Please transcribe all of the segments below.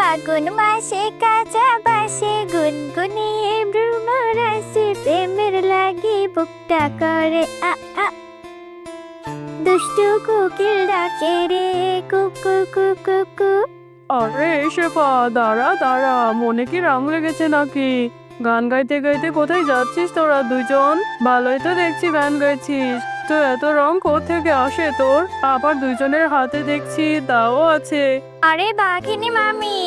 ফাগুন মাসে কাঁচা বাসে গুনগুনিয়ে ভ্রমরাসে প্রেমের লাগি বুকটা করে আ আ দুষ্টু কোকিল ডাকে রে কুকু কুকু কু। আরে শেফা, দাঁড়া দাঁড়া, মনে কি রং লেগেছে নাকি? গান গাইতে গাইতে কোথায় যাচ্ছিস তোরা দুজন? ভালোই তো দেখছি গান গাইছিস, তো এত রং কোত্থেকে আসে তোর? আবার দুজনের হাতে দেখছি দাও আছে। আরে বাঘিনী মামি,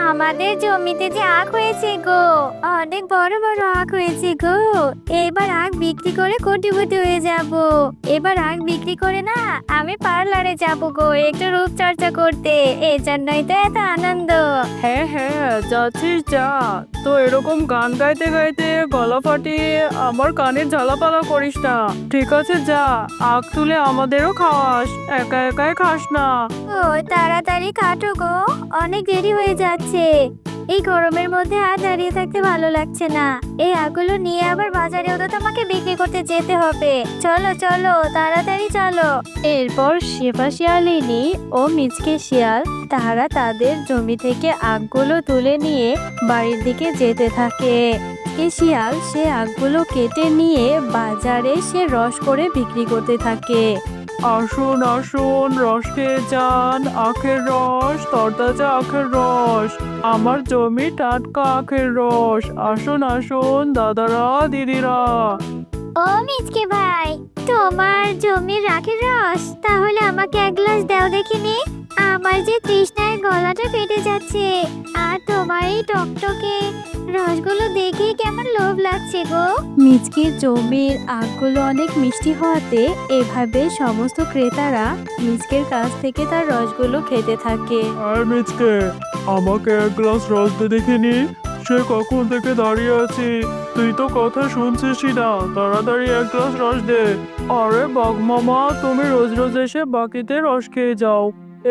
আমাদের জমিতে যে আখ হয়েছে গো, অনেক বড় বড় আখ হয়েছে গো। এবার আখ বিক্রি করে কোটিপতি হয়ে যাব। এবার আখ বিক্রি করে না আমি পার্লারে যাব গো একটু রূপচর্চা করতে, এই জন্যই তো এত আনন্দ। হ্যাঁ হ্যাঁ, যাচ্ছিস যা, তো এরকম গান গাইতে গাইতে গলা ফাটিয়ে আমার কানের ঝালাপালা করিস না, ঠিক আছে? যা, আখ তুলে আমাদেরও খাওয়াস, একা একাই খাস না। ও তাড়াতাড়ি কাটো গো, অনেক দেরি হয়ে যাচ্ছে। এই গরমের মধ্যে আর দাঁড়িয়ে থাকতে ভালো লাগছে না। এই আখগুলো নিয়ে আবার বাজারেও তো তোমাকে বিক্রি করতে যেতে হবে। চলো চলো তাড়াতাড়ি চলো। এরপর শেফা শিয়ালিনী ও মিচকে শিয়াল তারা তাদের জমি থেকে আখগুলো তুলে নিয়ে বাড়ির দিকে যেতে থাকে। শিয়াল সে আখগুলো কেটে নিয়ে বাজারে সে রস করে বিক্রি করতে থাকে। আসুন আসুন, রস খেয়ে যান, আখের রস, তরতাজা আখের রস, আমার জমি টাটকা আখের রস। আসুন আসুন দাদারা দিদিরা। ও মিচকে ভাই, তোমার জমির আখের রস, তাহলে আমাকে এক গ্লাস দাও দেখিনি। আমার যে তৃষ্ণায় গলাটা ফেটে যাচ্ছে, আর তোমার এই টকটকে রসগুলো দেখে কেমন লোভ লাগছে গো। মিচকের জমির আখগুলো অনেক মিষ্টি হওয়াতে এভাবে সমস্ত ক্রেতারা মিচকের কাছ থেকে তার রসগুলো খেতে থাকে। আর মিচকে, আমাকে এক গ্লাস রস দে দেখিনি, সে কখন থেকে দাঁড়িয়ে আছি, তুই তো কথা শুনছিসই না, তাড়াতাড়ি এক গ্লাস রস দে। আরে বাঘ মামা, তুমি রোজ রোজ এসে বাকিতে রস খেয়ে যাও,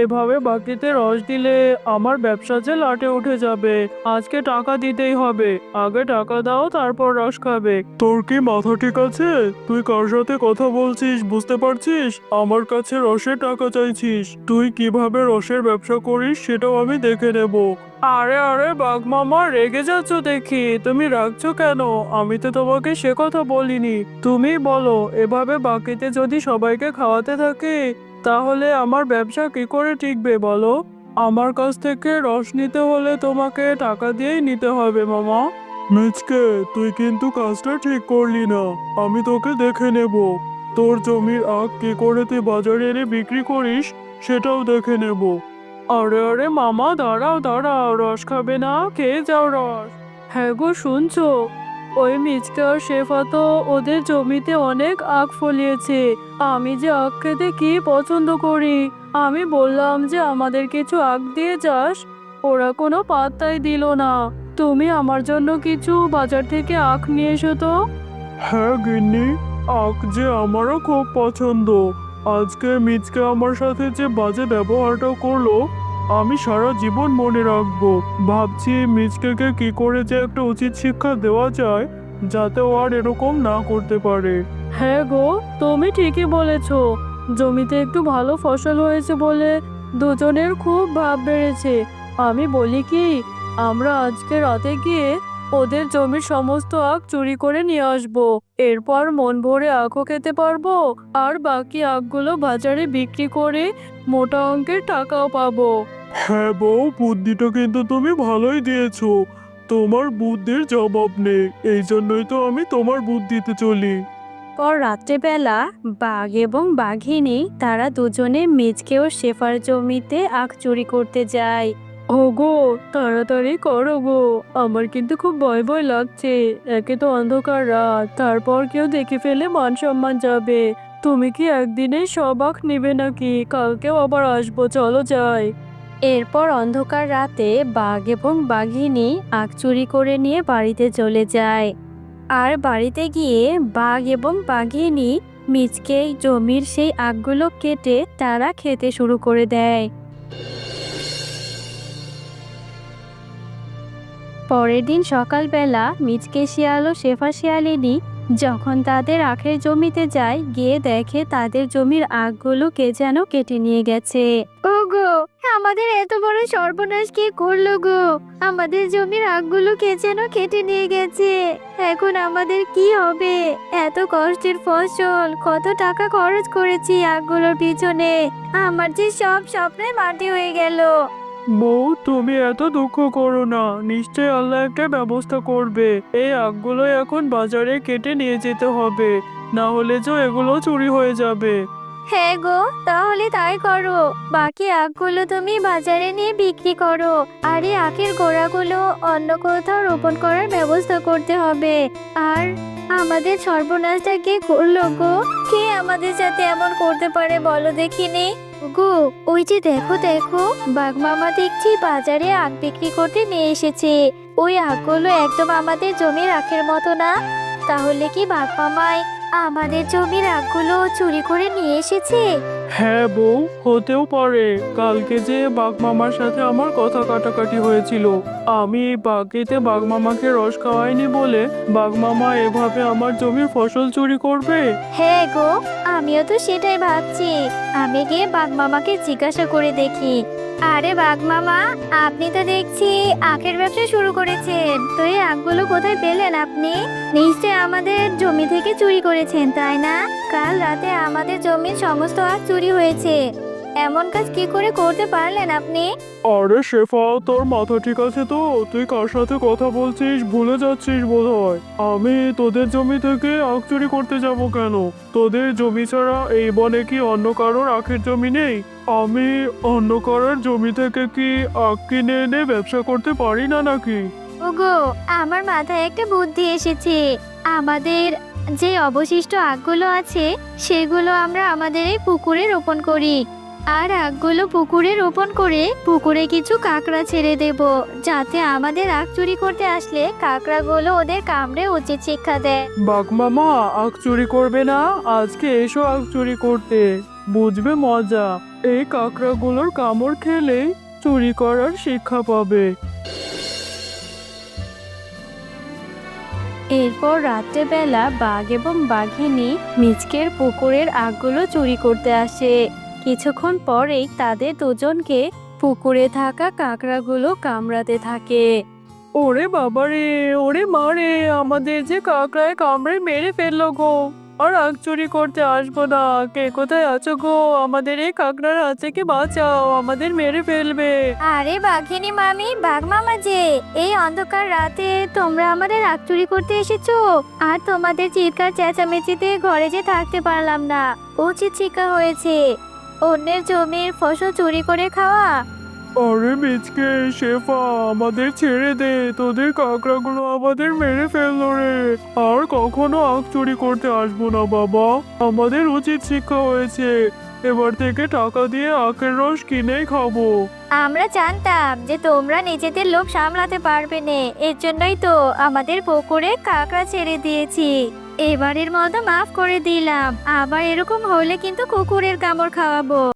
এভাবে বাকিতে রস দিলে আমার ব্যবসা যে লাটে উঠে যাবে। আজকে টাকা দিতেই হবে, আগে টাকা দাও তারপর রস খাবে। তোর কি মাথা ঠিক আছে? তুই কার সাথে কথা বলছিস বুঝতে পারছিস? আমার কাছে রসের টাকা চাইছিস? তুই কিভাবে রসের ব্যবসা করিস সেটাও আমি দেখে নেব। আরে আরে বাঘ মামা, রেগে যাচ্ছ দেখি, তুমি রাখছো কেন? আমি তো তোমাকে সে কথা বলিনি। তুমি বলো, এভাবে বাকিতে যদি সবাইকে খাওয়াতে থাকি তাহলে আমার ব্যবসা কি করে টিকবে বলো? আমার কাছ থেকে রস নিতে হলে তোমাকে টাকা দিয়েই নিতে হবে মামা। মিচকে, তুই কিন্তু কাজটা ঠিক করলি না, আমি তোকে দেখে নেব। তোর জমির আখ কি করে তুই বাজারে এনে বিক্রি করিস সেটাও দেখে নেব। আরে আরে মামা, দাঁড়াও দাঁড়াও, রস খাবে না? খেয়ে যাও রস। হ্যাঁ গো, শুনছো? ওই মিচকে আর শেফা তো ওদের জমিতে অনেক আখ ফলিয়েছে। আমি যে আখ খেতে কি পছন্দ করি, আমি বললাম যে আমাদের কিছু আখ দিয়ে যাস, ওরা কোনো পাত্তাই দিল না। তুমি আমার জন্য কিছু বাজার থেকে আখ নিয়ে এসো তো। হ্যাঁ গিন্নি, আখ যে আমারও খুব পছন্দ। আজকে মিচকে আমার সাথে যে বাজে ব্যবহারটা করলো আমি সারা জীবন মনে রাখবো। ভাবছি মিচকেকে কি করে যে একটা উচিত শিক্ষা দেওয়া যায় যাতে ও আর এরকম না করতে পারে। হ্যাঁ গো, তুমি ঠিকই বলেছো, জমিতে একটু ভালো ফসল হয়েছে বলে দুজনের খুব ভাব বেড়েছে। আমি বলি কি, আমরা আজকে রাতে গিয়ে ওদের জমির সমস্ত আখ চুরি করে নিয়ে আসবো, এরপর মন ভরে আখও খেতে পারবো, আর বাকি আখগুলো বাজারে বিক্রি করে মোটা অঙ্কের টাকাও পাবো। হ্যাঁ বউ, বুদ্ধিটা কিন্তু তুমি ভালোই দিয়েছো, তোমার বুদ্ধির জবাব নেই, এই জন্যই তো আমি তোমার বুদ্ধিতে চলি। পর রাত্রেবেলা বাঘ এবং বাঘিনী তারা দুজনে মিচকে ও শেফার জমিতে আখ চুরি করতে যায়। ওগো, তাড়াতাড়ি করো গো, আমার কিন্তু খুব ভয় ভয় লাগছে। একে তো অন্ধকার রাত, তারপর কেউ দেখে ফেলে মান সম্মান যাবে। তুমি কি একদিনেই সব আখ নিবে নাকি? কালকেও আবার আসবো, চলো যাই। এরপর অন্ধকার রাতে বাঘ এবং বাঘিনী আখ চুরি করে নিয়ে বাড়িতে চলে যায়। আর বাড়িতে গিয়ে বাঘ এবং বাঘিনী মিচকে জমির সেই আখগুলো কেটে তারা খেতে শুরু করে দেয়। পরের দিন সকালবেলা মিচকে শিয়াল ও শেফা শিয়ালিনী যখন তাদের আখের জমিতে যায়, গিয়ে দেখে তাদের জমির আখগুলো কে যেন কেটে নিয়ে গেছে। ওগো, আমাদের এত বড় সর্বনাশ কে করলো গো? আমাদের জমির আখগুলো কে যেন কেটে নিয়ে গেছে। এখন আমাদের কি হবে? এত কষ্টের ফসল, কত টাকা খরচ করেছি আখগুলোর পিছনে। আমার যে সব স্বপ্নে মাটি হয়ে গেল। বউ, তুমি এত দুঃখ করো না, নিশ্চয়ই আল্লাহ একটা ব্যবস্থা করবে। এই আখগুলো এখন বাজারে কেটে নিয়ে যেতে হবে, না হলে যে এগুলো চুরি হয়ে যাবে। হ্যাঁ গো, তাহলে তাই করো। বাকি আখগুলো তুমি বাজারে নিয়ে বিক্রি করো, আর এই আখের গোড়াগুলো অন্য কোথাও রোপণ করার ব্যবস্থা করতে হবে। আর আমাদের সর্বনাশটা কে করলো গো? কে আমাদের সাথে এমন করতে পারে বলো দেখিনি? গো, ওই যে দেখো দেখো, বাঘ মামা দেখছি বাজারে আখ বিক্রি করতে নিয়ে এসেছে। ওই আখগুলো একদম আমাদের জমির আখের মতো না? তাহলে কি বাঘ মামাই আমাদের জমির আখগুলো চুরি করে নিয়ে এসেছে? হ্যাঁ বউ, হতেও পারে। কালকে যে বাঘ মামার সাথে আমার কথা কাটাকাটি হয়েছিল, আমি এই বাগেতে বাঘ মামাকে রস খাওয়াইনি বলে বাঘ মামা এভাবে আমার জমির ফসল চুরি করবে। হ্যাঁ গো, আমিও তো সেটাই ভাবছি। আমি গিয়ে বাঘ মামাকে জিজ্ঞাসা করে দেখি। আরে বাঘ মামা, আপনি তো দেখছি আখের ব্যবসা শুরু করেছেন। তো এই আখগুলো কোথায় পেলেন আপনি? নিশ্চয় আমাদের জমি থেকে চুরি করেছেন, তাই না? কাল রাতে আমাদের জমির সমস্ত আখ চুরি হয়েছে। এমন কাজ কি করে করতে পারলেন আপনি? আরে শেফা, তোর মাথা ঠিক আছে তো? তুই কার সাথে কথা বলছিস ভুলে যাচ্ছিস বোধহয়। আমি তোদের জমি থেকে আখ চুরি করতে যাব কেন? তোদের জমি ছাড়া এই বনে কি অন্য কারোর আখের জমি নেই? আমি অন্য কারোর জমি থেকে কি আখ কিনে এনে ব্যবসা করতে পারি না নাকি? ওগো, আমার মাথায় একটা বুদ্ধি এসেছে। আমাদের যে অবশিষ্ট আখগুলো আছে সেগুলো আমরা আমাদের এই পুকুরে রোপণ করি। আর আখগুলো পুকুরে রোপণ করে পুকুরে কিছু কাঁকড়া ছেড়ে দেব, যাতে আমাদের আখ চুরি করতে আসলে কাঁকড়াগুলো ওদের কামড়ে উচিত শিক্ষা দেয়। বাঘ মামা আখ চুরি করবে না? আজকে এসো আখ চুরি করতে, বুঝবে মজা। এই কাঁকড়াগুলোর কামড় খেলেই চুরি করার শিক্ষা পাবে। এরপর রাত্রেবেলা বাঘ এবং বাঘিনী মিচকের পুকুরের আখগুলো চুরি করতে আসে। কিছুক্ষণ পরেই তাদের দুজনকে পুকুরে থাকা কাঁকড়াগুলো কামড়াতে থাকে। ওরে বাবারে, ওরে মারে, আমাদের যে কাকড়ায় কামড়ে মেরে ফেললো গো। আর আখ চুরি করতে আসবো না। কে কোথায় আছো গো? আমাদের এই কাকড়ার হাত থেকে বাঁচাও, আমাদের মেরে ফেলবে। আরে বাঘিনী মামি, বাঘ মামা যে, এই অন্ধকার রাতে তোমরা আমাদের আখ চুরি করতে এসেছো? আর তোমাদের চিৎকার চেঁচামেচিতে ঘরে যে থাকতে পারলাম না। উচিত শিক্ষা হয়েছে অন্যের জমির ফসল চুরি করে খাওয়া। আরে মিচকে, শেফা, আমাদের ছেড়ে দে। তোদের কাকড়াগুলো আমাদের মেরে ফেললো রে। আর কখনো আখ চুরি করতে আসবো না বাবা। আমাদের উচিত শিক্ষা হয়েছে। এবার থেকে টাকা দিয়ে আখের রস কিনেই খাবো। আমরা জানতাম যে তোমরা নিজেদের লোভ সামলাতে পারবে না, এর জন্যই তো আমাদের পুকুরে কাঁকড়া ছেড়ে দিয়েছি। এবারের মতো মাফ করে দিলাম, আবার এরকম হলে কিন্তু কুকুরের কামড় খাওয়াবো।